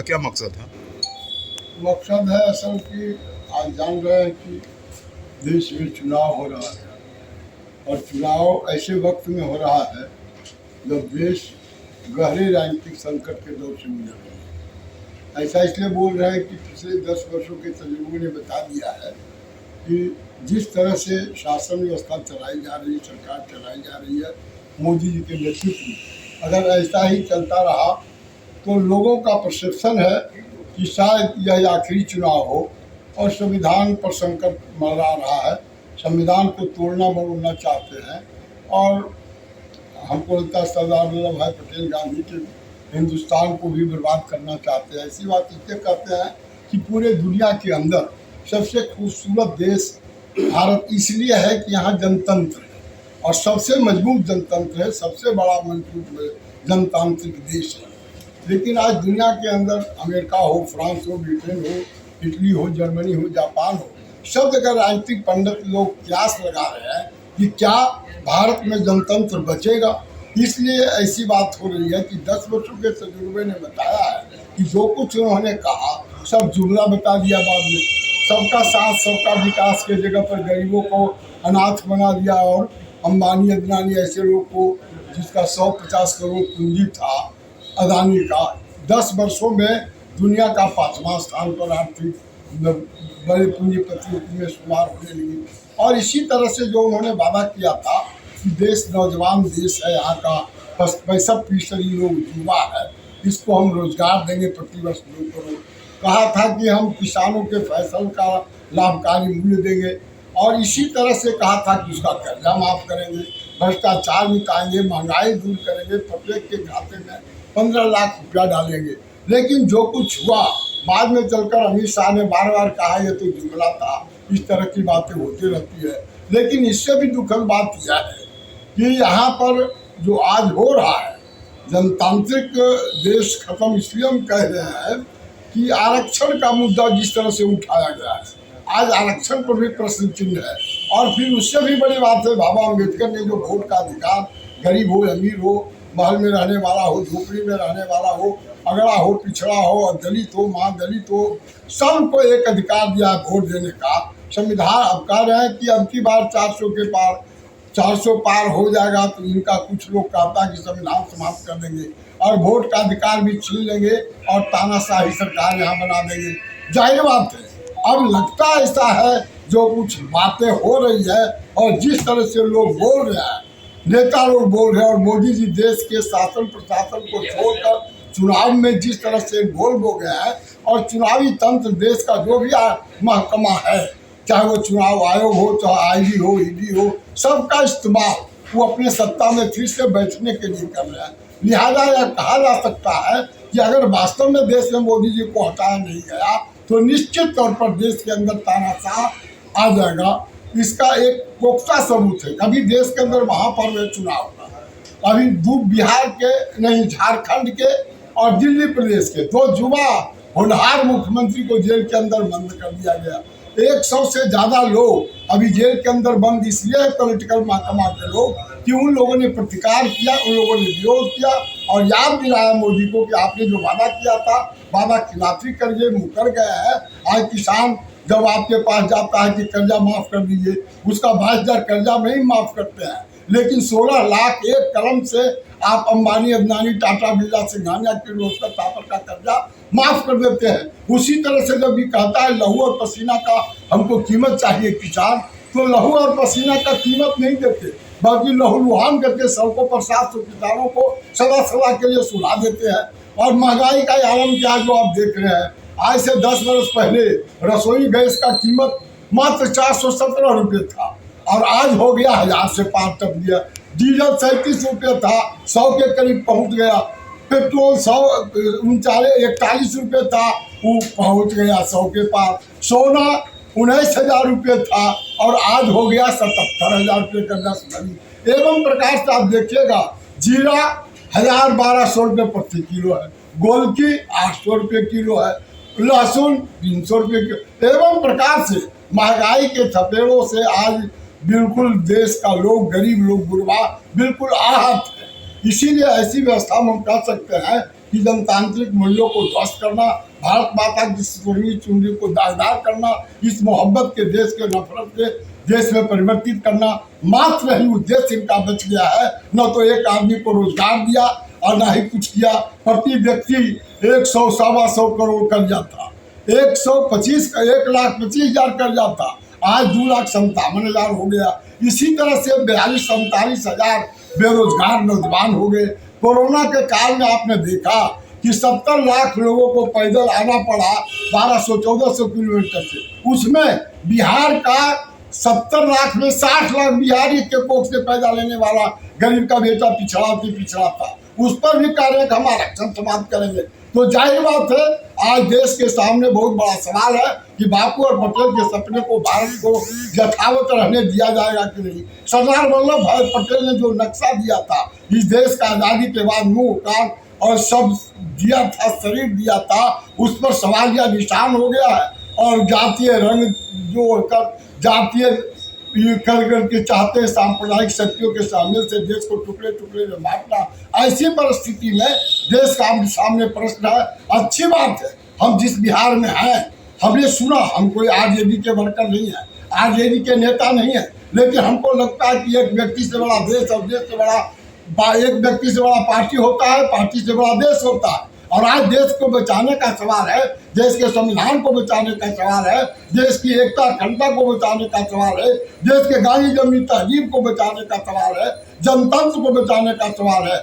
का क्या मकसद है? मकसद है असल कि आज जान रहे हैं कि देश में चुनाव हो रहा है और चुनाव ऐसे वक्त में हो रहा है जब देश गहरे राजनीतिक संकट के दौर से गुजर रहा है। ऐसा इसलिए बोल रहे हैं कि पिछले 10 वर्षों के तजुर्बे ने बता दिया है कि जिस तरह से शासन व्यवस्था चलाई जा रही है, सरकार चलाई जा रही है मोदी जी के नेतृत्व में, अगर ऐसा ही चलता रहा तो लोगों का परसेप्शन है कि शायद यह आखिरी चुनाव हो और संविधान पर संकट मंडरा रहा है, संविधान को तोड़ना मरोड़ना चाहते हैं और हमको लगता है सरदार वल्लभ भाई पटेल गांधी के हिंदुस्तान को भी बर्बाद करना चाहते हैं। ऐसी बात इसलिए कहते हैं कि पूरे दुनिया के अंदर सबसे खूबसूरत देश भारत इसलिए है कि यहाँ जनतंत्र है और सबसे मजबूत जनतंत्र है, सबसे बड़ा मजबूत जनतांत्रिक देश है। लेकिन आज दुनिया के अंदर अमेरिका हो, फ्रांस हो, ब्रिटेन हो, इटली हो, जर्मनी हो, जापान हो, सब जगह राजनीतिक पंडित लोग क्यास लगा रहे हैं कि क्या भारत में जनतंत्र बचेगा। इसलिए ऐसी बात हो रही है कि 10 वर्षों के तजुर्बे ने बताया है कि जो कुछ उन्होंने कहा सब जुमला बता दिया बाद में। सबका साथ सबका विकास के जगह पर गरीबों को अनाथ बना दिया और अंबानी अदनानी ऐसे लोग को जिसका 150 करोड़ पूंजी था अदानी का 10 वर्षों में दुनिया का 5वां स्थान पर आर्थिक बड़े पूंजीपतियों में शुमार होने लगी। और इसी तरह से जो उन्होंने वादा किया था कि देश नौजवान देश है, यहाँ का 65% लोग युवा है, इसको हम रोजगार देंगे प्रतिवर्ष 2 करोड़। कहा था कि हम किसानों के फसल का लाभकारी मूल्य देंगे और इसी तरह से कहा था कि उसका कर्जा माफ करेंगे, भ्रष्टाचार मिटाएंगे, महंगाई दूर करेंगे, प्रत्येक के खाते में 15 लाख रुपया डालेंगे। लेकिन जो कुछ हुआ बाद में चलकर अमित शाह ने बार बार कहा यह तो जुमला था, इस तरह की बातें होती रहती है। लेकिन इससे भी दुखद बात यह है कि यहाँ पर जो आज हो रहा है जनतांत्रिक देश खत्म, इसलिए हम कह रहे हैं कि आरक्षण का मुद्दा जिस तरह से उठाया गया है, आज आरक्षण पर भी प्रश्न चिन्ह है। और फिर उससे भी बड़ी बात है बाबा अम्बेडकर ने जो वोट का अधिकार, गरीब हो अमीर हो, महल में रहने वाला हो, झोपड़ी में रहने वाला हो, अगड़ा हो, पिछड़ा हो, दलित हो, महादलित हो, सबको एक अधिकार दिया वोट देने का। संविधान अब कह रहे हैं कि अब की बार 400 पार हो जाएगा तो इनका कुछ लोग कहता है कि संविधान समाप्त कर देंगे और वोट का अधिकार भी छीन लेंगे और तानाशाही सरकार यहाँ बना देंगे। जाहिर बात है अब लगता ऐसा है जो कुछ बातें हो रही है और जिस तरह से लोग बोल रहे हैं, नेता लोग बोल रहे हैं और मोदी जी देश के शासन प्रशासन को छोड़कर चुनाव में जिस तरह से बोल गया है और चुनावी तंत्र देश का जो भी महकमा है, चाहे वो चुनाव आयोग हो, चाहे आईबी हो, ईडी हो, सबका इस्तेमाल वो अपने सत्ता में फिर से बैठने के लिए कर रहे हैं। लिहाजा यह कहा जा सकता है कि अगर वास्तव में देश में मोदी जी को हटाया नहीं गया तो निश्चित तौर पर देश के अंदर तानाशाह आ जाएगा। इसका एक पुख्ता सबूत है, कभी देश के अंदर महापर्व है चुनाव का, अभी बिहार के नहीं, झारखंड के और दिल्ली प्रदेश के 2 युवा होनहार मुख्यमंत्री को जेल के अंदर बंद कर दिया गया। 100 से ज़्यादा लोग अभी जेल के अंदर बंद इसलिए पॉलिटिकल महकमा के लोग कि उन लोगों ने प्रतिकार किया, उन लोगों ने विरोध किया और याद दिलाया मोदी को कि आपने जो वादा किया था वादा खिलाफी करिए, मुकर गया है। आज किसान जब आपके पास जाता है कि कर्जा माफ़ कर दीजिए, उसका 22,000 कर्जा नहीं माफ़ करते हैं, लेकिन 16 लाख एक कलम से आप अंबानी अदनानी टाटा बिरला से गांजा की रोज का कर्जा माफ कर देते हैं। उसी तरह से जब भी कहता है लहू और पसीना का हमको कीमत चाहिए किसान, तो लहू और पसीना का कीमत नहीं देते बल्कि लहूलुहान करके सड़कों पर 700 किसानों को सदा के लिए सुला देते हैं। और महंगाई का आलम क्या जो आप देख रहे हैं, आज से 10 वर्ष पहले रसोई गैस का कीमत मात्र 417 रुपये था और आज हो गया 1000 से पार टप गया। डीजल 37 रुपये था, 100 के करीब पहुंच गया। पेट्रोल 41 रुपये था, वो पहुंच गया 100 के पार। सोना 19,000 रुपये था और आज हो गया 77,000 रुपये का 10 घड़ी। एवं प्रकार से आप देखिएगा जीरा 1,000-1,200 रुपये प्रति किलो है, गोलकी 800 रुपये किलो है, लहसुन 300 रुपये किलो। एवं प्रकार से महंगाई के थपेड़ों से आज बिल्कुल देश का लोग, गरीब लोग, गुरबा बिल्कुल आहत है। इसीलिए ऐसी व्यवस्था में हम कह सकते हैं कि जनतांत्रिक मूल्यों को ध्वस्त करना, भारत माता की स्वर्णीय चुनरी को दागदार करना, इस मोहब्बत के देश के नफरत के देश में परिवर्तित करना, मात्र ही उद्देश्य इनका बच गया है। न तो एक आदमी को रोजगार दिया और न ही कुछ किया। प्रति व्यक्ति 100 सवा 100 करोड़ कर्जा था, 1,25,00,000 कर्जा था, आज 2,57,000 हो गया। इसी तरह से 42-47,000 बेरोजगार नौजवान हो गए। कोरोना के काल में आपने देखा कि 70 लाख लोगों को पैदल आना पड़ा 1200-1400 किलोमीटर से। उसमें बिहार का 70 लाख में 60 लाख बिहारी के कोख से पैदा लेने वाला गरीब का बेटा पिछड़ा था। उस पर भी कार्य हम आरक्षण समाप्त करेंगे। तो जाहिर बात है, आज देश के सामने बहुत बड़ा सवाल है कि बापू और पटेल के सपने को, भारत को यथावत रहने दिया जाएगा कि नहीं। सरदार वल्लभ भाई पटेल ने जो नक्शा दिया था इस देश का आज़ादी के बाद, मुंह, कान और सब दिया था, शरीर दिया था, उस पर सवाल या निशान हो गया है। और जातीय रंग जो जातीय करके चाहते हैं सांप्रदायिक शक्तियों के सामने से देश को टुकड़े टुकड़े में बांटना। ऐसी परिस्थिति में देश का सामने प्रश्न है। अच्छी बात है, हम जिस बिहार में हैं, हमने सुना, हम कोई आरजेडी के वर्कर नहीं है, आरजेडी के नेता नहीं है, लेकिन हमको लगता है कि एक व्यक्ति से बड़ा देश और देश से बड़ा एक व्यक्ति से बड़ा पार्टी होता है, पार्टी से बड़ा देश होता है। और आज देश को बचाने का सवाल है, देश के संविधान को बचाने का सवाल है, देश की एकता अखंडता को बचाने का सवाल है, देश के गांधी जमनी तहजीब को बचाने का सवाल है, जनतंत्र को बचाने का सवाल है।